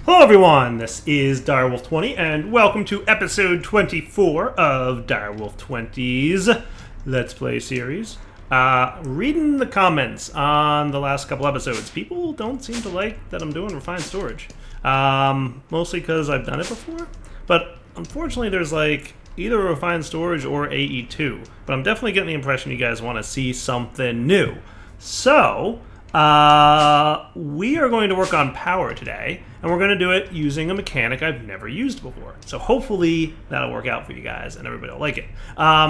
Hello everyone, this is Direwolf20 and welcome to episode 24 of Direwolf20's Let's Play series. Reading the comments on the last couple episodes, people don't seem to like that I'm doing refined storage. Mostly because I've done it before, but unfortunately there's like either refined storage or AE2, but I'm definitely getting the impression you guys want to see something new. So, we are going to work on power today, and we're going to do it using a mechanic I've never used before. So hopefully that'll work out for you guys and everybody will like it.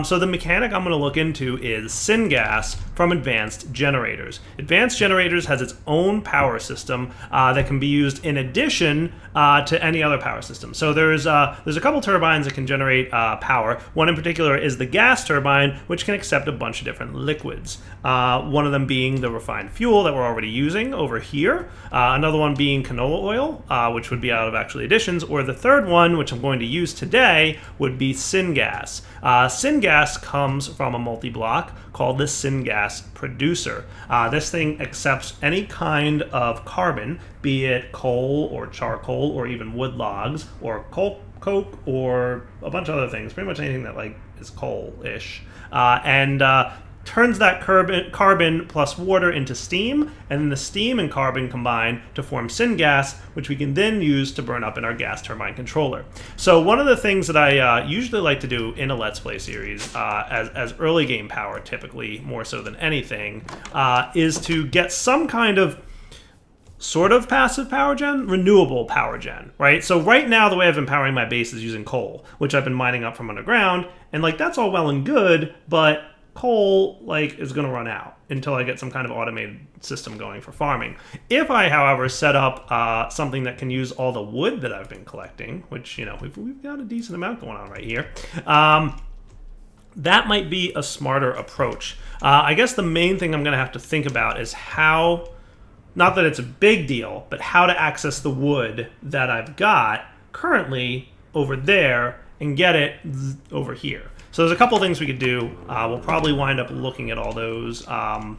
So the mechanic I'm going to look into is Syngas from Advanced Generators. Advanced Generators has its own power system that can be used in addition to any other power system. So there's a couple turbines that can generate power. One in particular is the gas turbine, which can accept a bunch of different liquids. One of them being the refined fuel that we're already using over here. Another one being canola oil, which would be out of actually additions. Or the third one, which I'm going to use today, would be Syngas. Syngas comes from a multi-block called the Syngas producer. This thing accepts any kind of carbon, be it coal or charcoal or even wood logs or coke or a bunch of other things, pretty much anything that like is coal-ish, and turns that carbon plus water into steam, and then the steam and carbon combine to form syngas, which we can then use to burn up in our gas turbine controller. So one of the things that I usually like to do in a Let's Play series, as early game power typically, more so than anything, is to get some kind of sort of passive power gen, renewable power gen, right? So right now the way I've been powering my base is using coal, which I've been mining up from underground, and like that's all well and good, but coal like is going to run out until I get some kind of automated system going for farming. If I, however, set up something that can use all the wood that I've been collecting, which, you know, we've got a decent amount going on right here, that might be a smarter approach. I guess the main thing I'm going to have to think about is how, not that it's a big deal, but how to access the wood that I've got currently over there and get it over here. So there's a couple things we could do. We'll probably wind up looking at all those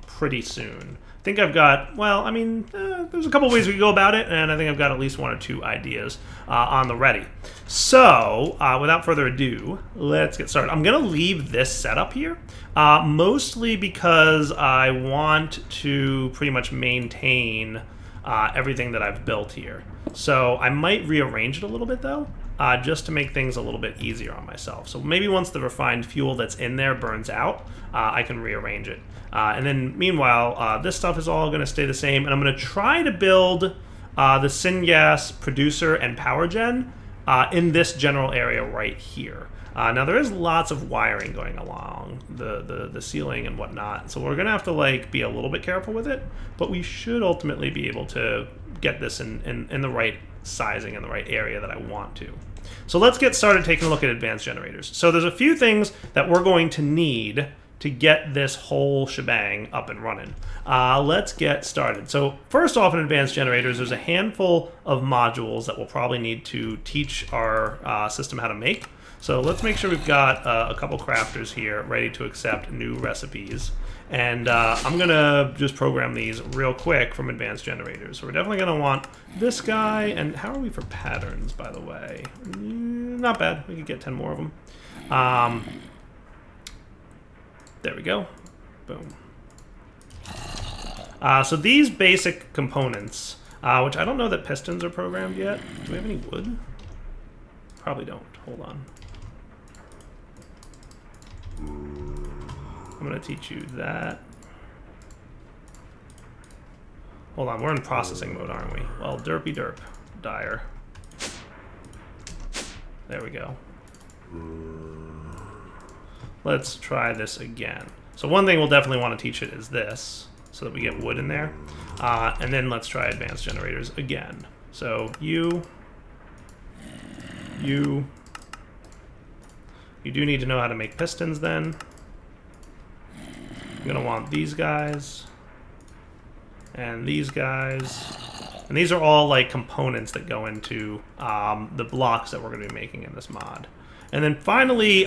pretty soon. I think I've got, well, I mean, there's a couple ways we could go about it, and I think I've got at least one or two ideas on the ready. So, without further ado, let's get started. I'm going to leave this setup here, mostly because I want to pretty much maintain everything that I've built here. So I might rearrange it a little bit, though. Just to make things a little bit easier on myself. So maybe once the refined fuel that's in there burns out, I can rearrange it. And then meanwhile, this stuff is all going to stay the same. And I'm going to try to build the Syngas producer and power gen in this general area right here. Now there is lots of wiring going along the ceiling and whatnot, so we're going to have to like be a little bit careful with it, but we should ultimately be able to get this in the right sizing in the right area that I want to. So let's get started taking a look at advanced generators. So there's a few things that we're going to need to get this whole shebang up and running. Let's get started. So first off, in advanced generators, there's a handful of modules that we'll probably need to teach our system how to make. So let's make sure we've got a couple crafters here ready to accept new recipes. And I'm going to just program these real quick from advanced generators. So we're definitely going to want this guy. And how are we for patterns, by the way? Not bad. We could get 10 more of them. There we go. Boom. So these basic components, which I don't know that pistons are programmed yet. Do we have any wood? Probably don't. Hold on. I'm going to teach you that. Hold on, we're in processing mode, aren't we? Well, derpy derp. Dire. There we go. Let's try this again. So one thing we'll definitely want to teach it is this, so that we get wood in there. And then let's try advanced generators again. So you do need to know how to make pistons then. You're going to want these guys and these guys. And these are all like components that go into the blocks that we're going to be making in this mod. And then finally,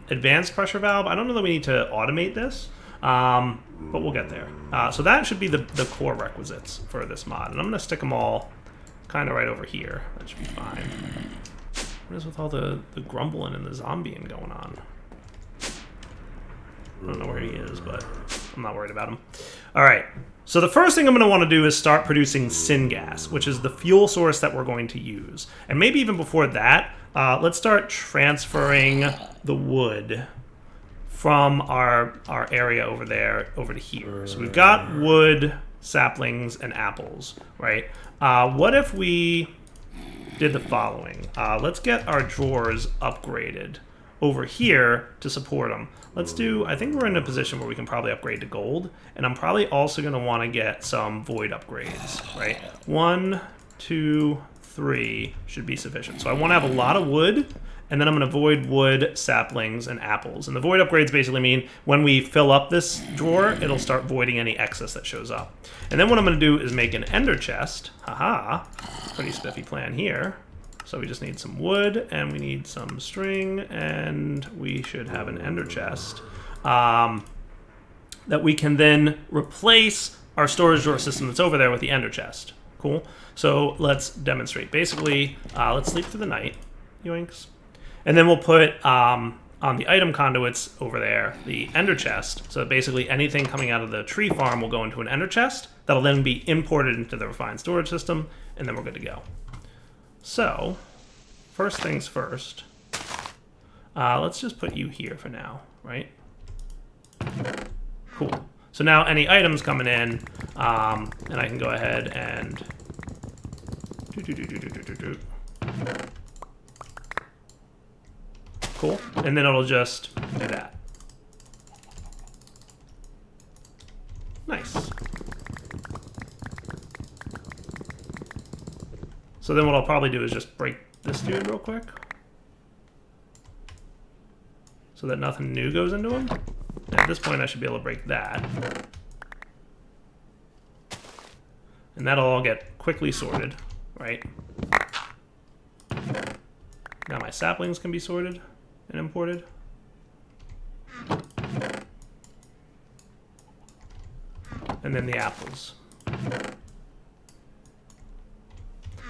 advanced pressure valve. I don't know that we need to automate this, but we'll get there. So that should be the core requisites for this mod. And I'm going to stick them all kind of right over here. That should be fine. What is with all the grumbling and the zombieing going on? I don't know where he is, but I'm not worried about him. All right. So the first thing I'm going to want to do is start producing syngas, which is the fuel source that we're going to use. And maybe even before that, let's start transferring the wood from our area over there over to here. So we've got wood, saplings, and apples, right? What if we did the following? Let's get our drawers upgraded over here to support them. Let's do, I think we're in a position where we can probably upgrade to gold, and I'm probably also going to want to get some void upgrades, right? 1, 2, 3 should be sufficient. So I want to have a lot of wood, and then I'm going to void wood, saplings, and apples. And the void upgrades basically mean when we fill up this drawer, it'll start voiding any excess that shows up. And then what I'm going to do is make an ender chest. Haha, pretty spiffy plan here. So we just need some wood, and we need some string, and we should have an ender chest that we can then replace our storage drawer system that's over there with the ender chest. Cool. So let's demonstrate. Basically, let's sleep through the night. Yoinks. And then we'll put on the item conduits over there the ender chest. So basically anything coming out of the tree farm will go into an ender chest. That'll then be imported into the refined storage system, and then we're good to go. So, first things first, let's just put you here for now, right? Cool. So now any items coming in, and I can go ahead and cool, and then it'll just do that. Nice. So then what I'll probably do is just break this dude real quick, so that nothing new goes into him. And at this point I should be able to break that. And that'll all get quickly sorted, right? Now my saplings can be sorted and imported. And then the apples.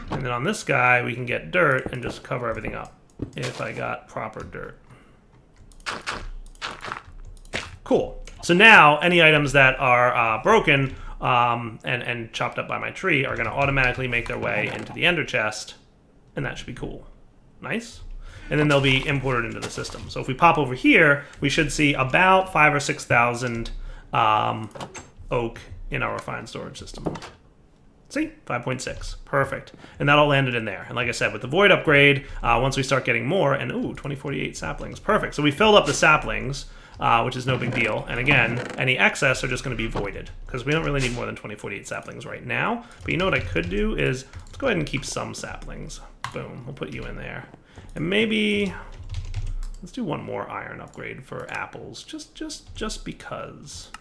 And then on this guy, we can get dirt and just cover everything up if I got proper dirt. Cool. So now any items that are broken and chopped up by my tree are going to automatically make their way into the ender chest, and that should be cool. Nice. And then they'll be imported into the system. So if we pop over here, we should see about 5,000 or 6,000 oak in our refined storage system. See, 5.6, perfect. And that all landed in there. And like I said, with the void upgrade, once we start getting more, and ooh, 2048 saplings, perfect. So we filled up the saplings, which is no big deal. And again, any excess are just gonna be voided, because we don't really need more than 2048 saplings right now. But you know what I could do is, let's go ahead and keep some saplings. Boom, we'll put you in there. And maybe, let's do one more iron upgrade for apples, just because.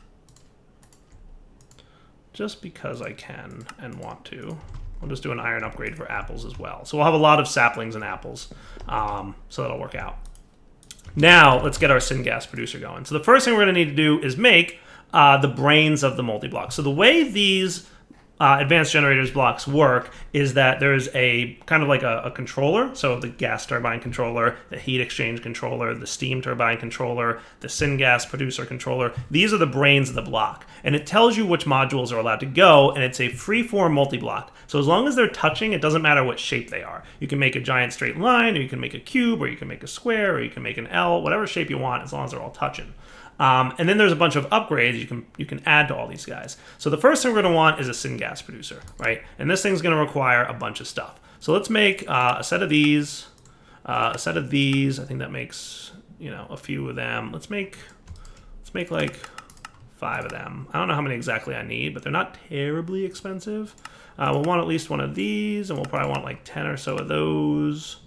Just because I can and want to. I'll just do an iron upgrade for apples as well. So we'll have a lot of saplings and apples, so that'll work out. Now, let's get our syngas producer going. So the first thing we're gonna need to do is make the brains of the multi-block. So the way these advanced generators blocks work is that there's a kind of like a controller. So the gas turbine controller, the heat exchange controller, the steam turbine controller, the syngas producer controller. These are the brains of the block. And it tells you which modules are allowed to go, and it's a free-form multi-block. So as long as they're touching, it doesn't matter what shape they are. You can make a giant straight line, or you can make a cube, or you can make a square, or you can make an L, whatever shape you want, as long as they're all touching. And then there's a bunch of upgrades you can add to all these guys. So the first thing we're going to want is a syngas producer, right? And this thing's going to require a bunch of stuff. So let's make a set of these, I think that makes, you know, a few of them. Let's make like 5 of them. I don't know how many exactly I need, but they're not terribly expensive. We'll want at least one of these, and we'll probably want like 10 or so of those.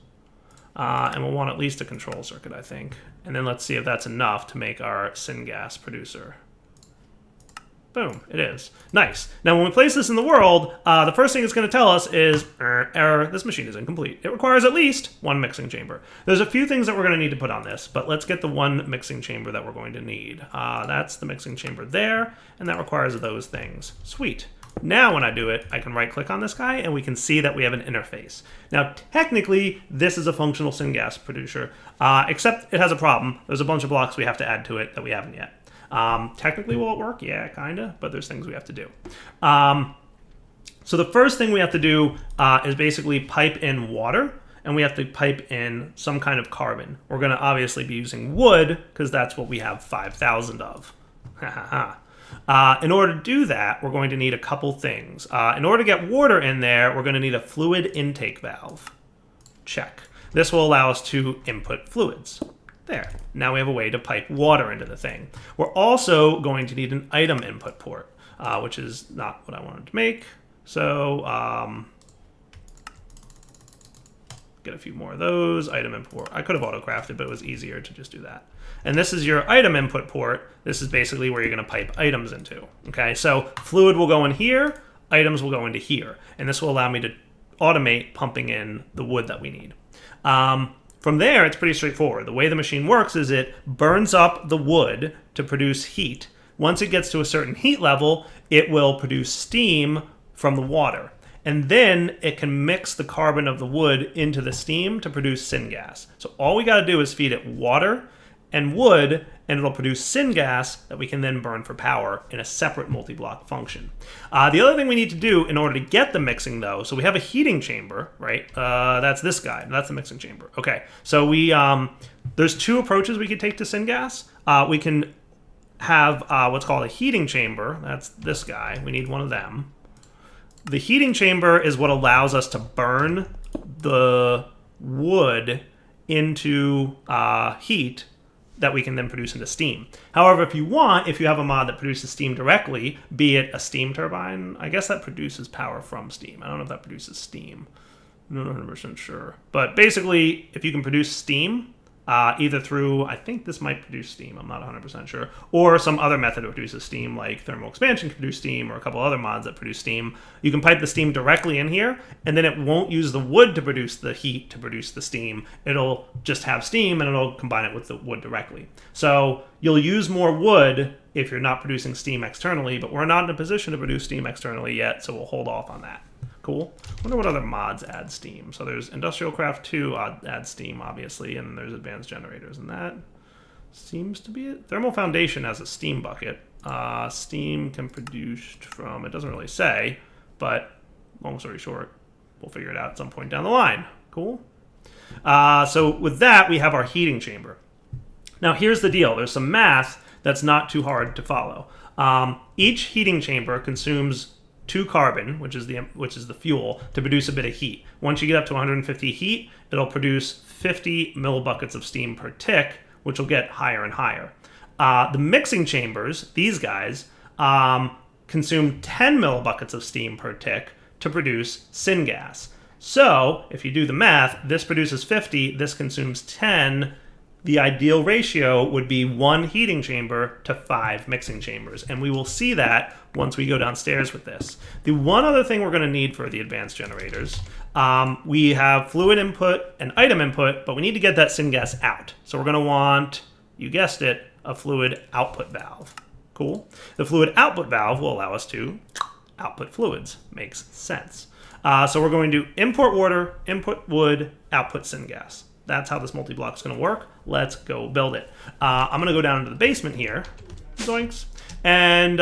And we'll want at least a control circuit, I think. And then let's see if that's enough to make our syngas producer. Boom, it is. Nice. Now when we place this in the world, the first thing it's going to tell us is, error, this machine is incomplete. It requires at least 1 mixing chamber. There's a few things that we're going to need to put on this, but let's get the 1 mixing chamber that we're going to need. That's the mixing chamber there, and that requires those things. Sweet. Now when I do it, I can right click on this guy and we can see that we have an interface. Now technically this is a functional syngas producer, except it has a problem. There's a bunch of blocks we have to add to it that we haven't yet. Technically will it work? Yeah, kinda, but there's things we have to do. So the first thing we have to do is basically pipe in water, and we have to pipe in some kind of carbon. We're gonna obviously be using wood because that's what we have 5,000 of. In order to do that, we're going to need a couple things. In order to get water in there, we're going to need a fluid intake valve. Check. This will allow us to input fluids. There. Now we have a way to pipe water into the thing. We're also going to need an item input port, which is not what I wanted to make. So, get a few more of those. Item input port. I could have auto-crafted, but it was easier to just do that. And this is your item input port. This is basically where you're going to pipe items into. Okay, so fluid will go in here, items will go into here. And this will allow me to automate pumping in the wood that we need. From there, it's pretty straightforward. The way the machine works is it burns up the wood to produce heat. Once it gets to a certain heat level, it will produce steam from the water. And then it can mix the carbon of the wood into the steam to produce syngas. So all we got to do is feed it water and wood, and it'll produce syngas that we can then burn for power in a separate multi-block function. The other thing we need to do in order to get the mixing, though, so we have a heating chamber, right? That's this guy. That's the mixing chamber. Okay, so we there's two approaches we could take to syngas. We can have what's called a heating chamber. That's this guy. We need one of them. The heating chamber is what allows us to burn the wood into heat that we can then produce into steam. However, if you have a mod that produces steam directly, be it a steam turbine, I guess that produces power from steam. I don't know if that produces steam. I'm not 100% sure. But basically, if you can produce steam, either through, I think this might produce steam, I'm not 100% sure, or some other method that produces steam, like thermal expansion can produce steam, or a couple other mods that produce steam. You can pipe the steam directly in here, and then it won't use the wood to produce the heat to produce the steam. It'll just have steam, and it'll combine it with the wood directly. So you'll use more wood if you're not producing steam externally, but we're not in a position to produce steam externally yet, so we'll hold off on that. Cool. Wonder what other mods add steam. So there's Industrial Craft 2 adds steam, obviously, and there's Advanced Generators, and that seems to be it. Thermal Foundation has a steam bucket. Steam can produce from, it doesn't really say, but long story short, we'll figure it out at some point down the line. Cool. So with that, we have our heating chamber. Now here's the deal. There's some math that's not too hard to follow. Each heating chamber consumes 2 carbon, which is the fuel, to produce a bit of heat. Once you get up to 150 heat, it'll produce 50 millibuckets of steam per tick, which will get higher and higher. The mixing chambers, these guys, consume 10 millibuckets of steam per tick to produce syngas. So if you do the math, this produces 50, this consumes 10. The ideal ratio would be 1 heating chamber to 5 mixing chambers, and we will see that once we go downstairs with this. The one other thing we're going to need for the advanced generators, we have fluid input and item input, but we need to get that syngas out. So we're going to want, you guessed it, a fluid output valve. Cool. The fluid output valve will allow us to output fluids. Makes sense. So we're going to import water, input wood, output syngas. That's how this multi-block is going to work. Let's go build it. I'm going to go down into the basement here. Zoinks. And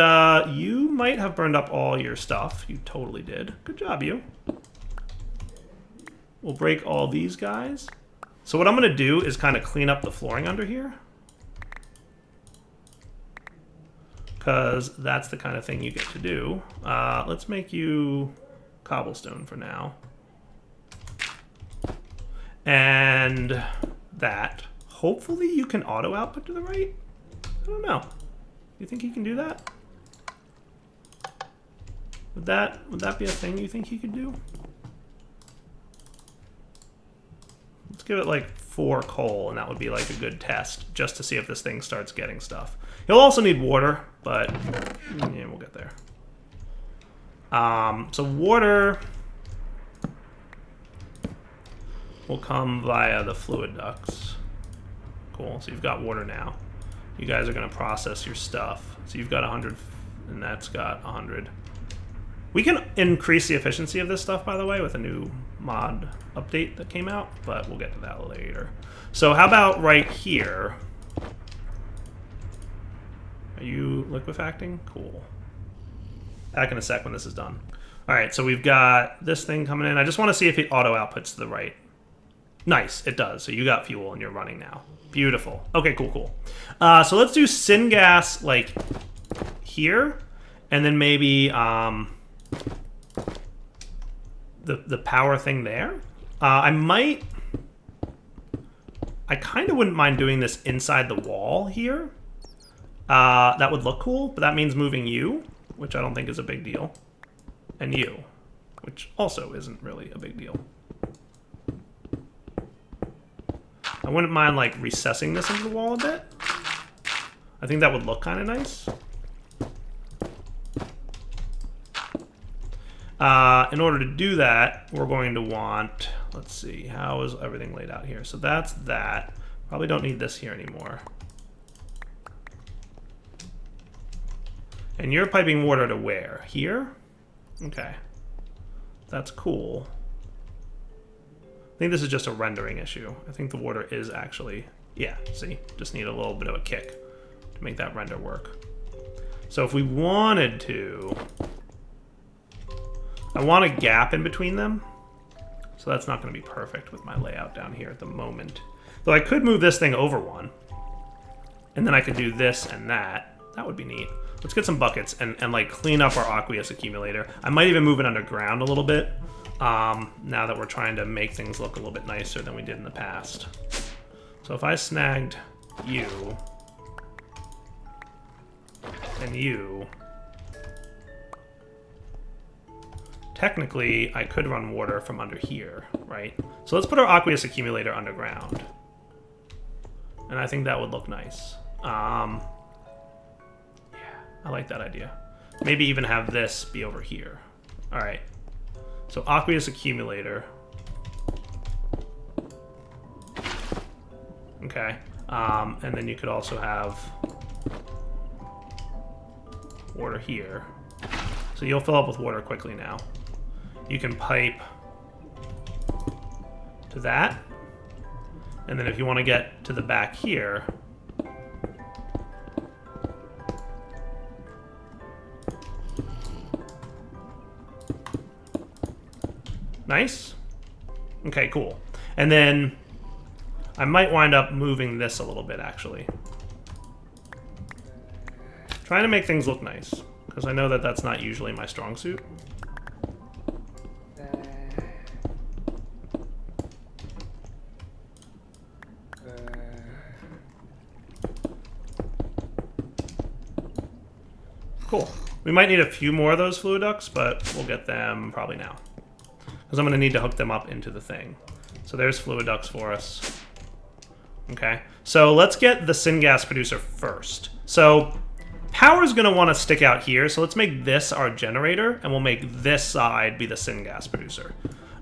you might have burned up all your stuff. You totally did. Good job, you. We'll break all these guys. So what I'm going to do is kind of clean up the flooring under here. Because that's the kind of thing you get to do. Let's make you cobblestone for now. And that, hopefully you can auto output to the right? I don't know. You think you can do that? Would that be a thing you think you could do? Let's give it like 4 coal, and that would be like a good test, just to see if this thing starts getting stuff. You'll also need water, but yeah, we'll get there. So water will come via the fluid ducts. Cool, so you've got water now. You guys are gonna process your stuff. So you've got 100, and that's got 100. We can increase the efficiency of this stuff, by the way, with a new mod update that came out, but we'll get to that later. So how about right here? Are you liquefacting? Cool. Back in a sec when this is done. All right, so we've got this thing coming in. I just want to see if it auto outputs to the right. Nice, it does. So you got fuel and you're running now. Beautiful. Okay, cool, cool. So let's do Syngas like here, and then maybe the power thing there. I kind of wouldn't mind doing this inside the wall here. That would look cool, but that means moving you, which I don't think is a big deal, and you, which also isn't really a big deal. I wouldn't mind like recessing this into the wall a bit. I think that would look kind of nice. In order to do that, we're going to want, let's see, how is everything laid out here? So that's that. Probably don't need this here anymore. And you're piping water to where? Here? Okay. That's cool. I think this is just a rendering issue. I think the water is actually, yeah, see? Just need a little bit of a kick to make that render work. So if we wanted to, I want a gap in between them. So that's not going to be perfect with my layout down here at the moment. Though I could move this thing over one. And then I could do this and that. That would be neat. Let's get some buckets and like clean up our aqueous accumulator. I might even move it underground a little bit. Now that we're trying to make things look a little bit nicer than we did in the past. So if I snagged you and you, technically I could run water from under here, right? So let's put our aqueous accumulator underground. And I think that would look nice. Yeah, I like that idea. Maybe even have this be over here. All right. So aqueous accumulator. Okay. And then you could also have water here. So you'll fill up with water quickly now. You can pipe to that. And then if you want to get to the back here, nice. Okay, cool. And then I might wind up moving this a little bit, actually. Trying to make things look nice, because I know that that's not usually my strong suit. Cool. We might need a few more of those fluid ducts, but we'll get them probably now, because I'm going to need to hook them up into the thing. So there's fluid ducts for us. Okay, so let's get the syngas producer first. So power is going to want to stick out here, so let's make this our generator, and we'll make this side be the syngas producer.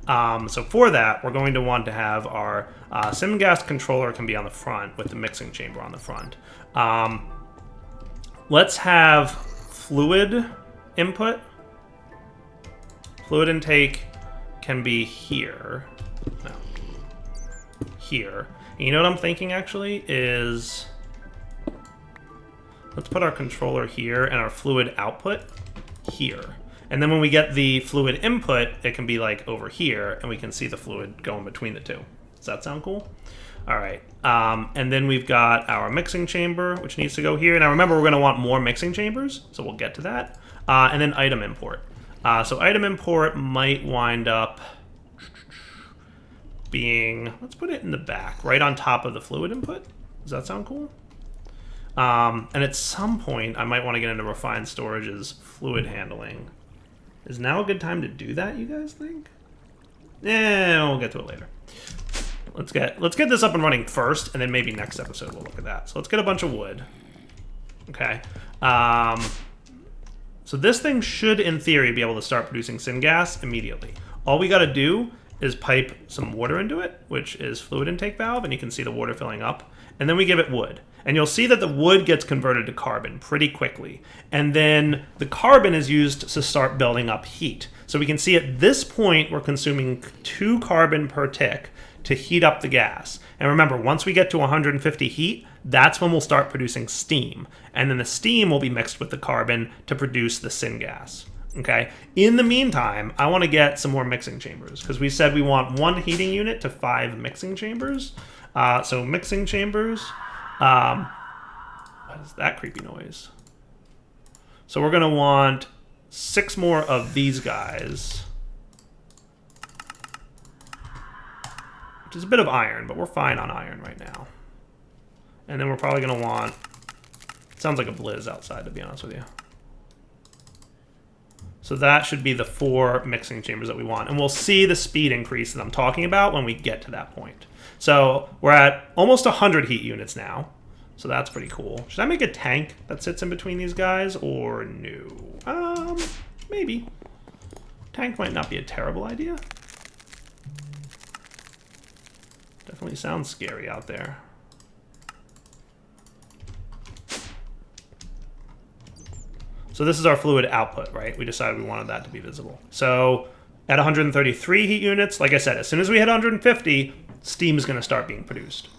So for that, we're going to want to have our syngas controller can be on the front with the mixing chamber on the front. Let's have fluid input. Fluid intake can be here. No. Here. And you know what I'm thinking actually is, let's put our controller here and our fluid output here. And then when we get the fluid input, it can be like over here and we can see the fluid going between the two. Does that sound cool? All right. And then we've got our mixing chamber, which needs to go here. Now remember, we're going to want more mixing chambers, so we'll get to that. And then item import. So item import might wind up being, let's put it in the back, right on top of the fluid input. Does that sound cool? And at some point, I might want to get into refined storage's fluid handling. Is now a good time to do that, you guys think? Yeah, we'll get to it later. Let's get this up and running first, and then maybe next episode we'll look at that. So let's get a bunch of wood. Okay. So this thing should, in theory, be able to start producing syngas immediately. All we got to do is pipe some water into it, which is fluid intake valve, and you can see the water filling up. And then we give it wood. And you'll see that the wood gets converted to carbon pretty quickly. And then the carbon is used to start building up heat. So we can see at this point, we're consuming 2 carbon per tick to heat up the gas. And remember, once we get to 150 heat, that's when we'll start producing steam. And then the steam will be mixed with the carbon to produce the syngas. Okay. In the meantime, I want to get some more mixing chambers because we said we want 1 heating unit to 5 mixing chambers. So mixing chambers. What is that creepy noise? So we're going to want 6 more of these guys. Which is a bit of iron, but we're fine on iron right now. And then we're probably going to want... It sounds like a blizz outside, to be honest with you. So that should be the 4 mixing chambers that we want. And we'll see the speed increase that I'm talking about when we get to that point. So we're at almost 100 heat units now. So that's pretty cool. Should I make a tank that sits in between these guys or no? Maybe. Tank might not be a terrible idea. Definitely sounds scary out there. So this is our fluid output, right? We decided we wanted that to be visible. So at 133 heat units, like I said, as soon as we hit 150, steam is going to start being produced.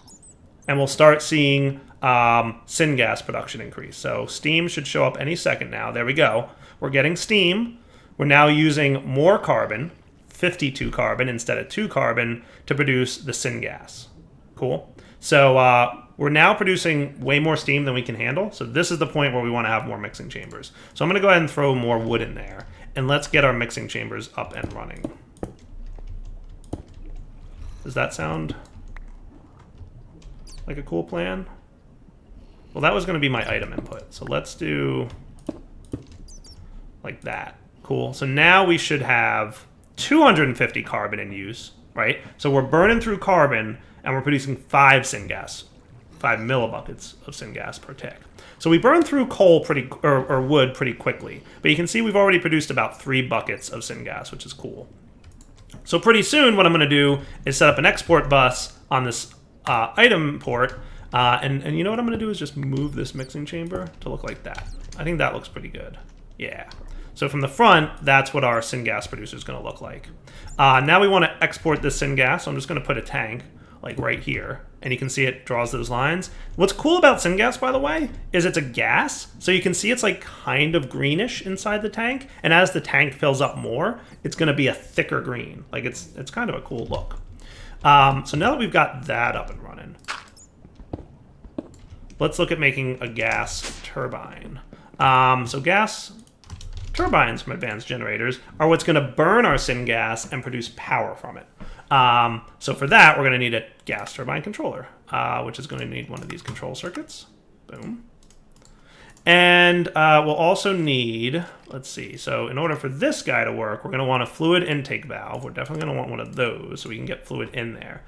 And we'll start seeing syngas production increase. So steam should show up any second now. There we go. We're getting steam. We're now using more carbon, 52 carbon instead of 2 carbon, to produce the syngas. Cool. So we're now producing way more steam than we can handle. So this is the point where we want to have more mixing chambers. So I'm going to go ahead and throw more wood in there. And let's get our mixing chambers up and running. Does that sound like a cool plan? Well, that was going to be my item input. So let's do like that. Cool. So now we should have 250 carbon in use, right? So we're burning through carbon and we're producing 5 syngas, 5 millibuckets of syngas per tick. So we burn through coal or wood pretty quickly, but you can see we've already produced about 3 buckets of syngas, which is cool. So pretty soon what I'm going to do is set up an export bus on this item port, and you know what I'm going to do is just move this mixing chamber to look like that. I think that looks pretty good. Yeah. So from the front, that's what our syngas producer is going to look like. Now we want to export this syngas, so I'm just going to put a tank like right here, and you can see it draws those lines. What's cool about syngas, by the way, is it's a gas, so you can see it's like kind of greenish inside the tank, and as the tank fills up more, it's going to be a thicker green. Like it's kind of a cool look. So now that we've got that up and running, let's look at making a gas turbine. So gas turbines from advanced generators are what's going to burn our syngas and produce power from it. So for that, we're going to need a gas turbine controller, which is going to need one of these control circuits. Boom. And we'll also need, let's see, so in order for this guy to work, we're going to want a fluid intake valve. We're definitely going to want one of those so we can get fluid in there.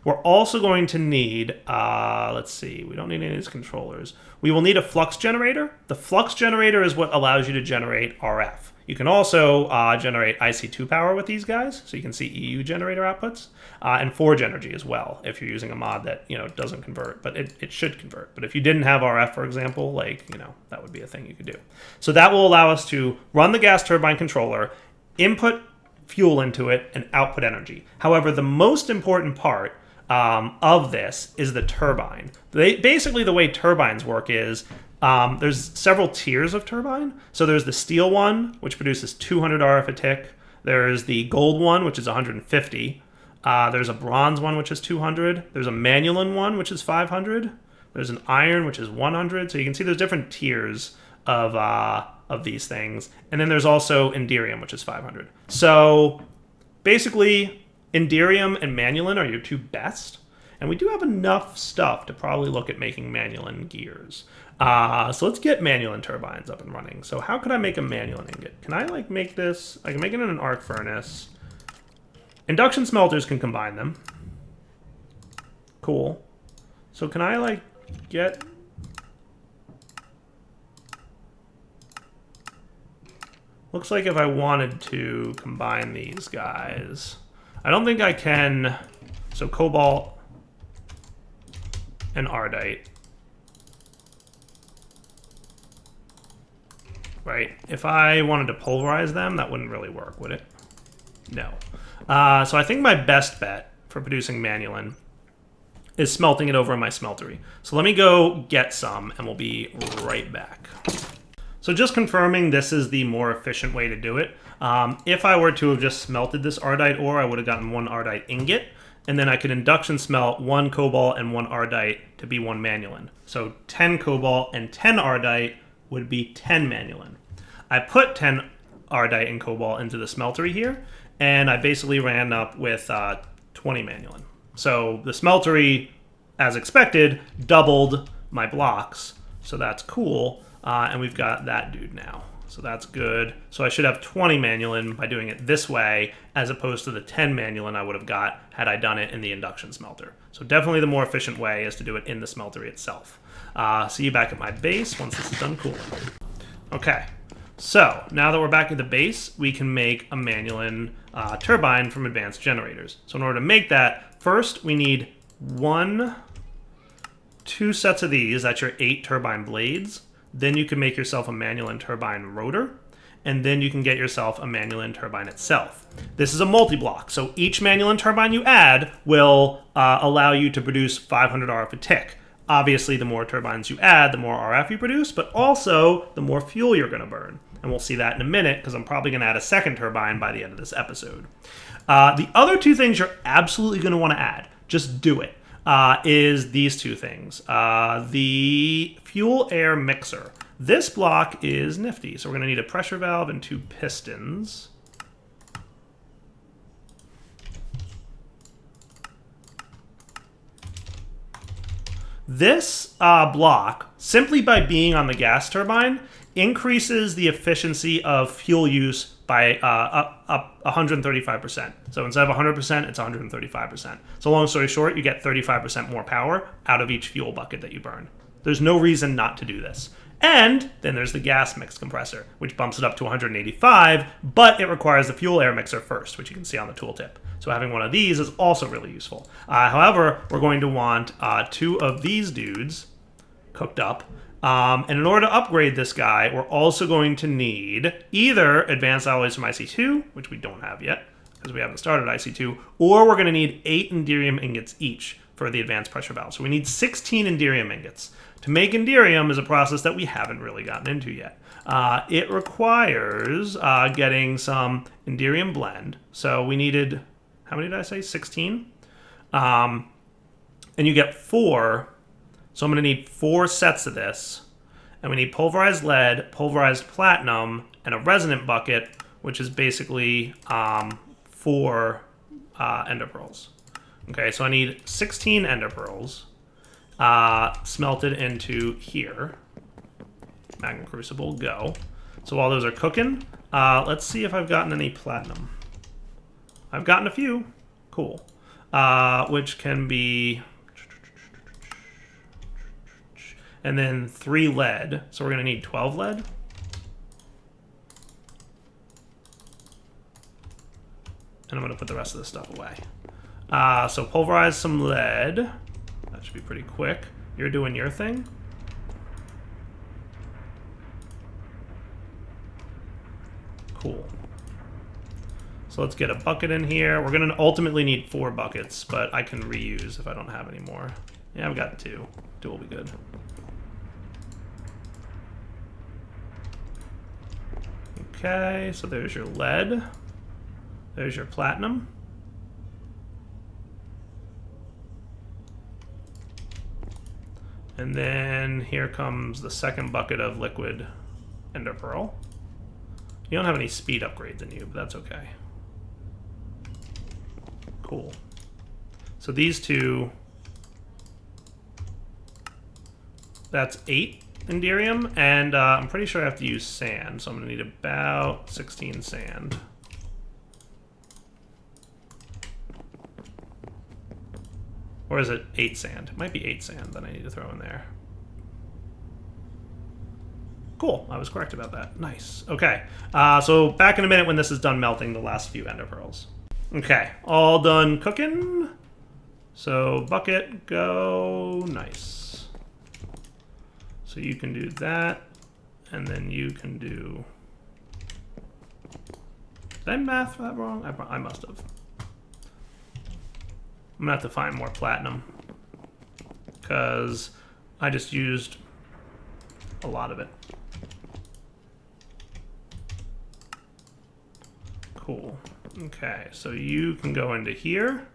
We're also going to need, let's see, we don't need any of these controllers. We will need a flux generator. The flux generator is what allows you to generate RF. You can also generate IC2 power with these guys, so you can see EU generator outputs, and forge energy as well, if you're using a mod that doesn't convert, but it should convert. But if you didn't have RF, for example, that would be a thing you could do. So that will allow us to run the gas turbine controller, input fuel into it, and output energy. However, the most important part of this is the turbine. Basically, the way turbines work is there's several tiers of turbine. So there's the steel one, which produces 200 RF a tick. There's the gold one, which is 150. There's a bronze one, which is 200. There's a manulan one, which is 500. There's an iron, which is 100. So you can see there's different tiers of these things. And then there's also inderium, which is 500. So basically, inderium and manulan are your 2 best. And we do have enough stuff to probably look at making manulan gears. So let's get manulan turbines up and running. So how could I make a manulan ingot? Can I make this? I can make it in an arc furnace. Induction smelters can combine them. Cool. So can I get... Looks like if I wanted to combine these guys, I don't think I can. So cobalt and ardite. Right? If I wanted to pulverize them, that wouldn't really work, would it? No. So I think my best bet for producing manulin is smelting it over in my smeltery. So let me go get some, and we'll be right back. So just confirming this is the more efficient way to do it. If I were to have just smelted this ardite ore, I would have gotten 1 ardite ingot, and then I could induction smelt 1 cobalt and 1 ardite to be 1 manulin. So 10 cobalt and 10 ardite would be 10 manulin. I put 10 ardite and cobalt into the smeltery here, and I basically ran up with 20 manulin. So the smeltery, as expected, doubled my blocks, so that's cool. And we've got that dude now, so that's good. So I should have 20 manulin by doing it this way, as opposed to the 10 manulin I would have got had I done it in the induction smelter. So definitely the more efficient way is to do it in the smeltery itself. See you back at my base once this is done cooling. Okay, so now that we're back at the base, we can make a manulin turbine from advanced generators. So in order to make that, first we need 2 sets of these. That's your 8 turbine blades. Then you can make yourself a manulin turbine rotor, and then you can get yourself a manulin turbine itself. This is a multi-block, so each manulin turbine you add will allow you to produce 500 RF a tick. Obviously, the more turbines you add, the more RF you produce, but also the more fuel you're going to burn. And we'll see that in a minute, because I'm probably going to add a second turbine by the end of this episode. The other 2 things you're absolutely going to want to add, just do it, is these 2 things. The fuel-air mixer. This block is nifty, so we're going to need a pressure valve and 2 pistons. This block, simply by being on the gas turbine, increases the efficiency of fuel use by up 135%. So instead of 100%, it's 135%. So long story short, you get 35% more power out of each fuel bucket that you burn. There's no reason not to do this. And then there's the gas mix compressor, which bumps it up to 185, but it requires the fuel air mixer first, which you can see on the tooltip. So having one of these is also really useful. However, we're going to want 2 of these dudes cooked up. And in order to upgrade this guy, we're also going to need either advanced alloys from IC2, which we don't have yet, because we haven't started IC2, or we're going to need 8 Enderium ingots each for the advanced pressure valve. So we need 16 Enderium ingots. To make Enderium is a process that we haven't really gotten into yet. It requires getting some Enderium blend. So we needed, how many did I say? 16? And you get 4. So I'm going to need 4 sets of this. And we need pulverized lead, pulverized platinum, and a resonant bucket, which is basically 4 ender pearls. Okay, so I need 16 ender pearls smelted into here. Magma Crucible, go. So while those are cooking, let's see if I've gotten any platinum. I've gotten a few. Cool. Which can be... And then 3 lead. So we're going to need 12 lead. And I'm going to put the rest of this stuff away. So pulverize some lead. That should be pretty quick. You're doing your thing. Cool. So let's get a bucket in here. We're going to ultimately need 4 buckets, but I can reuse if I don't have any more. Yeah, I've got 2. 2 will be good. Okay, so there's your lead. There's your platinum. And then here comes the second bucket of liquid ender pearl. You don't have any speed upgrades in you, but that's okay. Cool. So these 2, that's 8 Enderium, and I'm pretty sure I have to use sand, so I'm going to need about 16 sand. Or is it 8 sand? It might be 8 sand that I need to throw in there. Cool, I was correct about that. Nice. Okay, so back in a minute when this is done melting the last few ender pearls. Okay, all done cooking. So bucket, go, nice. So you can do that, and then you can do... Did I math that wrong? I must have. I'm gonna have to find more platinum, because I just used a lot of it. Cool. Okay, so you can go into here.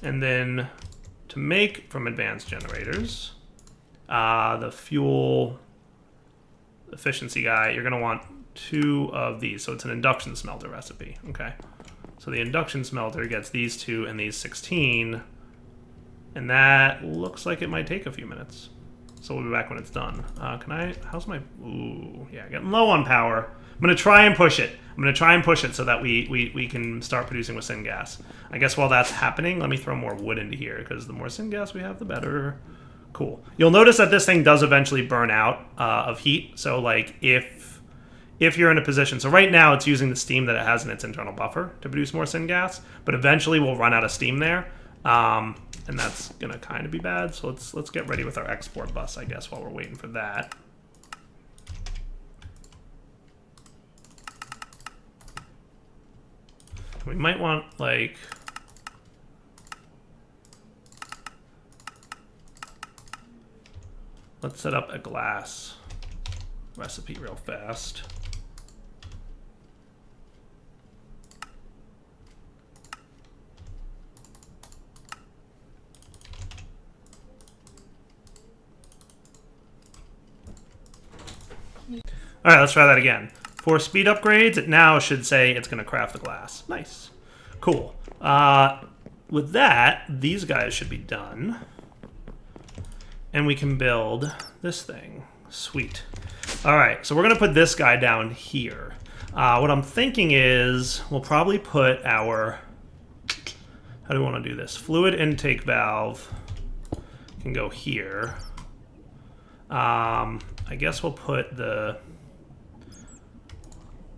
And then to make from advanced generators, the fuel efficiency guy, you're gonna want 2 of these. So it's an induction smelter recipe, okay? So the induction smelter gets these 2 and these 16, and that looks like it might take a few minutes. So we'll be back when it's done. Can I, how's my, ooh, yeah, getting low on power. I'm gonna try and push it. I'm gonna try and push it so that we can start producing with syngas. I guess while that's happening, let me throw more wood into here, because the more syngas we have, the better. Cool. You'll notice that this thing does eventually burn out of heat. So like if you're in a position, so right now it's using the steam that it has in its internal buffer to produce more syngas, but eventually we'll run out of steam there. And that's gonna kind of be bad. So let's get ready with our export bus, I guess, while we're waiting for that. We might want, like, let's set up a glass recipe real fast. All right, let's try that again. For speed upgrades, it now should say it's going to craft the glass. Nice. Cool. With that, these guys should be done. And we can build this thing. Sweet. All right, so we're going to put this guy down here. What I'm thinking is we'll probably put our... How do we want to do this? Fluid intake valve can go here. I guess we'll put the...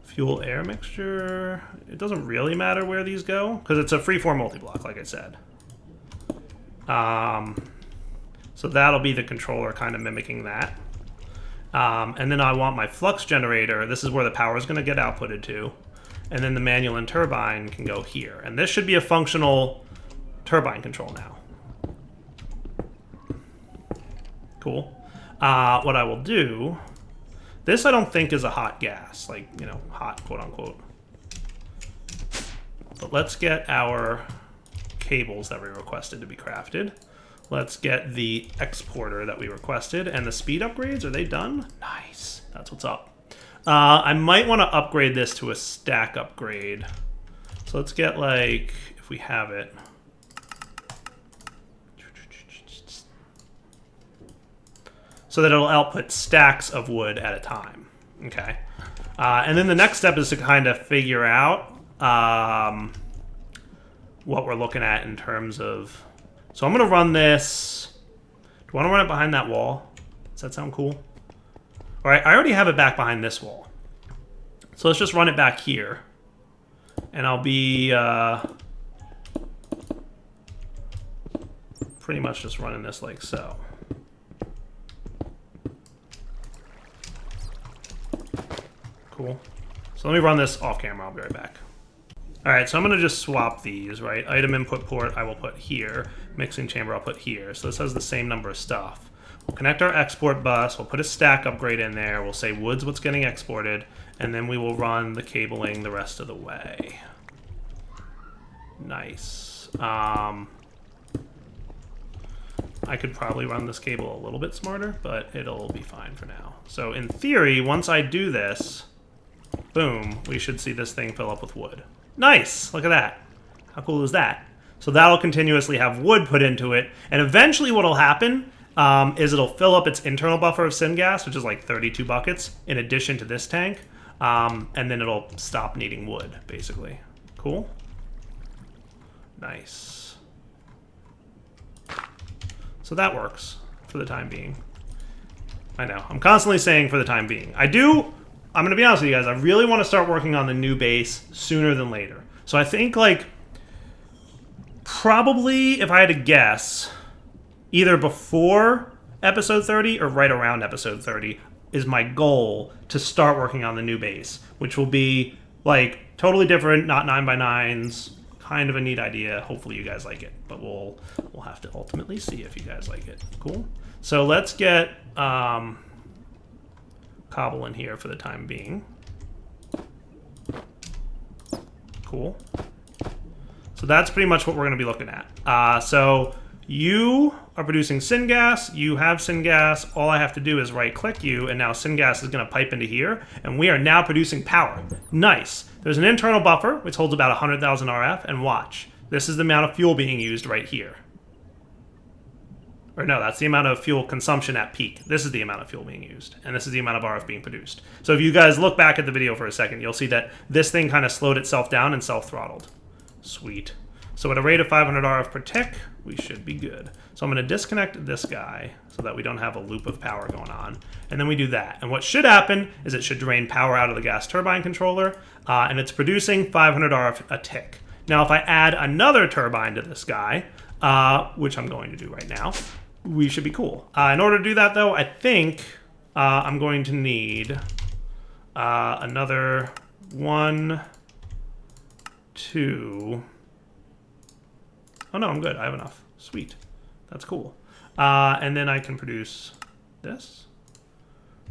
fuel air mixture, it doesn't really matter where these go because it's a freeform multi-block, like I said. So that'll be the controller kind of mimicking that. And then I want my flux generator, this is where the power is going to get outputted to. And then the manual and turbine can go here. And this should be a functional turbine control now. Cool. What I will do... This I don't think is a hot gas, like, you know, hot, quote unquote. But let's get our cables that we requested to be crafted. Let's get the exporter that we requested. And the speed upgrades, are they done? Nice, that's what's up. I might want to upgrade this to a stack upgrade. So let's get, like, if we have it. So that it'll output stacks of wood at a time, okay? And then the next step is to kind of figure out what we're looking at in terms of... So I'm gonna run this... Do I wanna run it behind that wall? Does that sound cool? All right, I already have it back behind this wall. So let's just run it back here. And I'll be pretty much just running this like so. Cool. So let me run this off camera. I'll be right back. All right, so I'm going to just swap these, right? Item input port I will put here. Mixing chamber I'll put here. So this has the same number of stuff. We'll connect our export bus. We'll put a stack upgrade in there. We'll say wood's what's getting exported. And then we will run the cabling the rest of the way. Nice. I could probably run this cable a little bit smarter, but it'll be fine for now. So in theory, once I do this... Boom, we should see this thing fill up with wood. Nice, look at that. How cool is that? So that'll continuously have wood put into it, and eventually what'll happen is it'll fill up its internal buffer of syngas, which is like 32 buckets, in addition to this tank, and then it'll stop needing wood, basically. Cool? Nice. So So that works for the time being. I know. I'm constantly saying for the time being. I'm going to be honest with you guys. I really want to start working on the new base sooner than later. So I think, like, probably, if I had to guess, either before episode 30 or right around episode 30 is my goal to start working on the new base, which will be, like, totally different, not 9x9s. Kind of a neat idea. Hopefully you guys like it, but we'll have to ultimately see if you guys like it. Cool. So let's get Cobble in here for the time being. Cool. So that's pretty much what we're going to be looking at. So you are producing Syngas. You have Syngas. All I have to do is right-click you, and now Syngas is going to pipe into here, and we are now producing power. Nice. There's an internal buffer, which holds about 100,000 RF, and watch. This is the amount of fuel being used right here. Or no, that's the amount of fuel consumption at peak. This is the amount of fuel being used, and this is the amount of RF being produced. So if you guys look back at the video for a second, you'll see that this thing kind of slowed itself down and self-throttled. Sweet. So at a rate of 500 RF per tick, we should be good. So I'm going to disconnect this guy so that we don't have a loop of power going on. And then we do that. And what should happen is it should drain power out of the gas turbine controller, and it's producing 500 RF a tick. Now, if I add another turbine to this guy, which I'm going to do right now, we should be cool. In order to do that, though, I think I'm going to need another 1, 2... Oh no, I'm good. I have enough. Sweet. That's cool. And then I can produce this.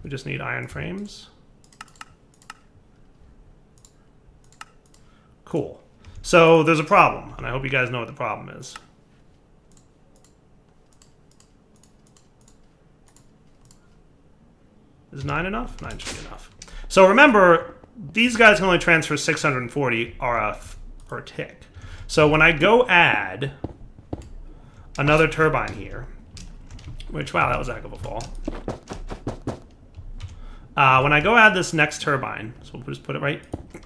We just need iron frames. Cool. So there's a problem, and I hope you guys know what the problem is. Is 9 enough? 9 should be enough. So remember, these guys can only transfer 640 RF per tick. So when I go add another turbine here, which, wow, that was a heck of a fall. When I go add this next turbine, so we'll just put it right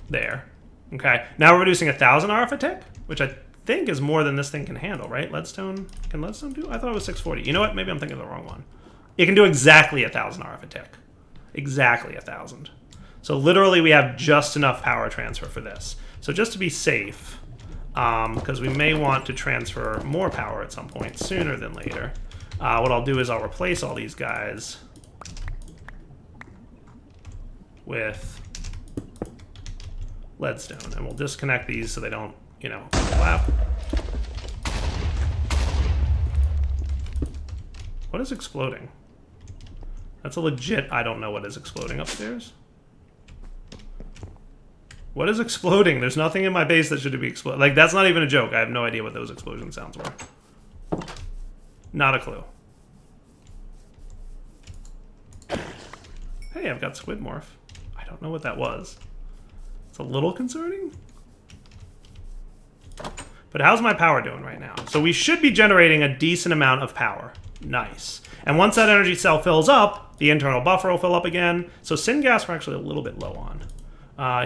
there. Okay, now we're producing 1,000 RF a tick, which I think is more than this thing can handle, right? Leadstone, can Leadstone do? I thought it was 640. You know what? Maybe I'm thinking of the wrong one. It can do exactly 1,000 RF a tick. Exactly 1,000. So literally we have just enough power transfer for this. So just to be safe, because we may want to transfer more power at some point sooner than later, what I'll do is I'll replace all these guys with leadstone, and we'll disconnect these so they don't, you know, overlap. What is exploding? That's a legit I don't know what is exploding upstairs. What is exploding? There's nothing in my base that should be exploding. Like, that's not even a joke. I have no idea what those explosion sounds were. Not a clue. Hey, I've got squid morph. I don't know what that was. It's a little concerning. But how's my power doing right now? So we should be generating a decent amount of power. Nice. And once that energy cell fills up, the internal buffer will fill up again. So Syngas we're actually a little bit low on.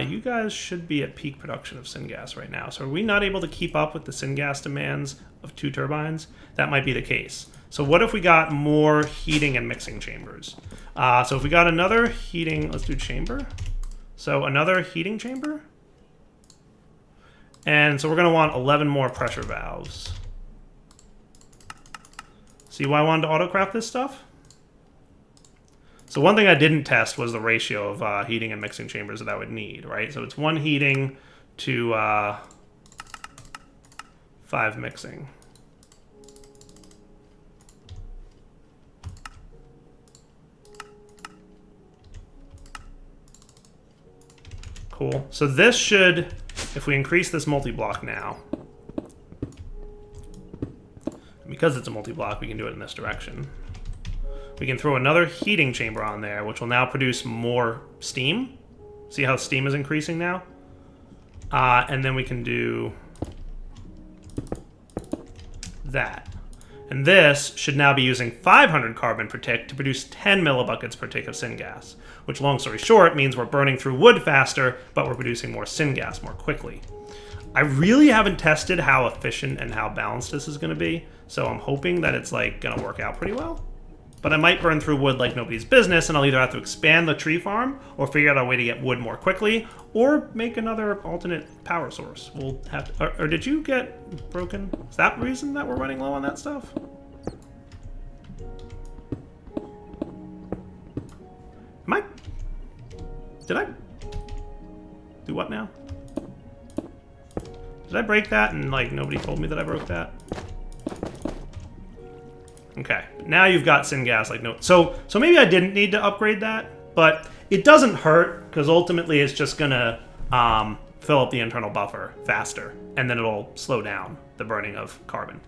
You guys should be at peak production of Syngas right now. So are we not able to keep up with the Syngas demands of 2 turbines? That might be the case. So what if we got more heating and mixing chambers? So if we got another heating, let's do chamber. So another heating chamber. And so we're going to want 11 more pressure valves. See why I wanted to autocraft this stuff? So one thing I didn't test was the ratio of heating and mixing chambers that I would need, right? So it's 1 heating to 5 mixing. Cool. So this should, if we increase this multi-block now, because it's a multi-block, we can do it in this direction. We can throw another heating chamber on there, which will now produce more steam. See how steam is increasing now? And then we can do that. And this should now be using 500 carbon per tick to produce 10 millibuckets per tick of syngas, which, long story short, means we're burning through wood faster, but we're producing more syngas more quickly. I really haven't tested how efficient and how balanced this is going to be, so I'm hoping that it's like going to work out pretty well. But I might burn through wood like nobody's business, and I'll either have to expand the tree farm, or figure out a way to get wood more quickly, or make another alternate power source. We'll have to, or did you get broken? Is that the reason that we're running low on that stuff? Did I do what now? Did I break that and like nobody told me that I broke that? Okay, now you've got Syngas like no. So maybe I didn't need to upgrade that, but it doesn't hurt because ultimately it's just gonna fill up the internal buffer faster, and then it'll slow down the burning of carbon.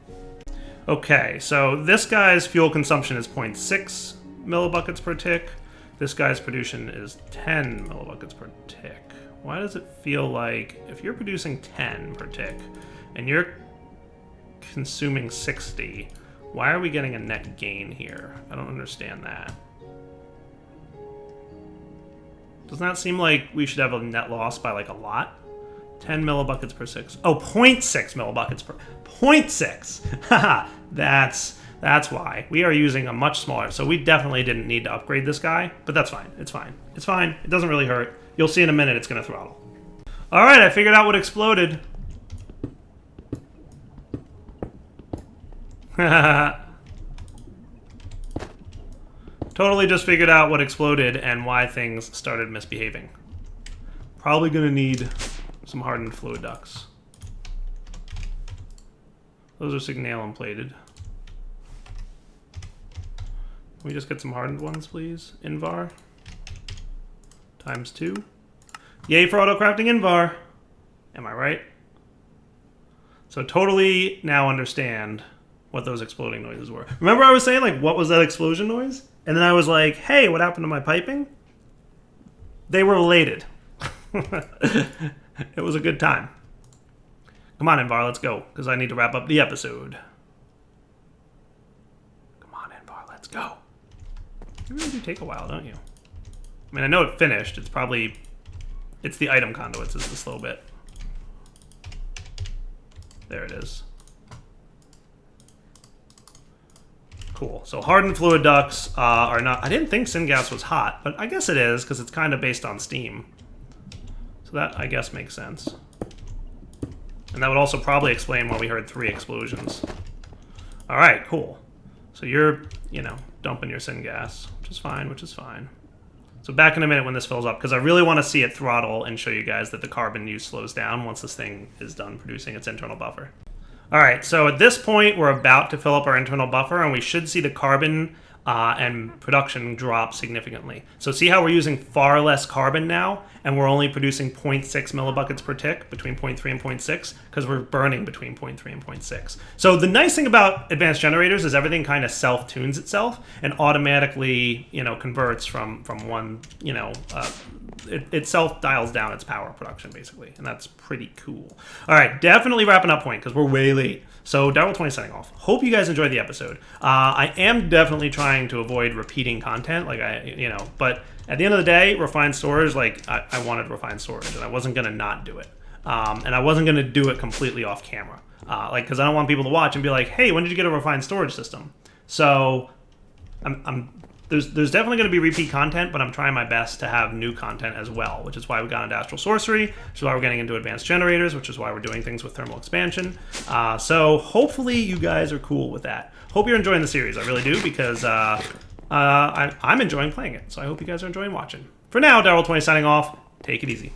Okay, so this guy's fuel consumption is 0.6 millibuckets per tick. This guy's production is 10 millibuckets per tick. Why does it feel like if you're producing 10 per tick and you're consuming 60, why are we getting a net gain here? I don't understand that. Doesn't that seem like we should have a net loss by like a lot? 10 millibuckets per 6. Oh, 0.6 millibuckets per... 0.6! Haha, that's why. We are using a much smaller, so we definitely didn't need to upgrade this guy, but that's fine. It's fine. It's fine. It doesn't really hurt. You'll see in a minute it's going to throttle. All right, I figured out what exploded. Totally just figured out what exploded and why things started misbehaving. Probably going to need some hardened fluid ducts. Those are signalum plated. Can we just get some hardened ones, please? Invar. ×2. Yay for auto-crafting Invar. Am I right? So totally now understand what those exploding noises were. Remember I was saying, like, what was that explosion noise? And then I was like, hey, what happened to my piping? They were related. It was a good time. Come on, Invar, let's go, because I need to wrap up the episode. Come on, Invar, let's go. You really do take a while, don't you? I mean, I know it finished. It's probably... It's the item conduits is the slow bit. There it is. Cool. So hardened fluid ducts are not... I didn't think Syngas was hot, but I guess it is, because it's kind of based on steam. So that, I guess, makes sense. And that would also probably explain why we heard 3 explosions. All right, cool. So you're, you know, dumping your Syngas, which is fine, which is fine. So back in a minute when this fills up, because I really want to see it throttle and show you guys that the carbon use slows down once this thing is done producing its internal buffer. All right, so at this point, we're about to fill up our internal buffer, and we should see the carbon and production drop significantly. So see how we're using far less carbon now, and we're only producing 0.6 millibuckets per tick, between 0.3 and 0.6, because we're burning between 0.3 and 0.6. So the nice thing about advanced generators is everything kind of self-tunes itself and automatically, you know, converts from one, you know, it self-dials down its power production, basically, and that's pretty cool. All right, definitely wrapping up point, because we're way late. So Darwell20 signing off. Hope you guys enjoyed the episode. I am definitely trying to avoid repeating content, like but at the end of the day, refined storage, like I wanted refined storage, and I wasn't gonna not do it, and I wasn't gonna do it completely off camera, because I don't want people to watch and be like, hey, when did you get a refined storage system? So there's definitely going to be repeat content, but I'm trying my best to have new content as well, which is why we got into Astral Sorcery, which is why we're getting into advanced generators, which is why we're doing things with thermal expansion. So hopefully you guys are cool with that. Hope you're enjoying the series. I really do, because I'm enjoying playing it. So I hope you guys are enjoying watching. For now, Darwell20 signing off. Take it easy.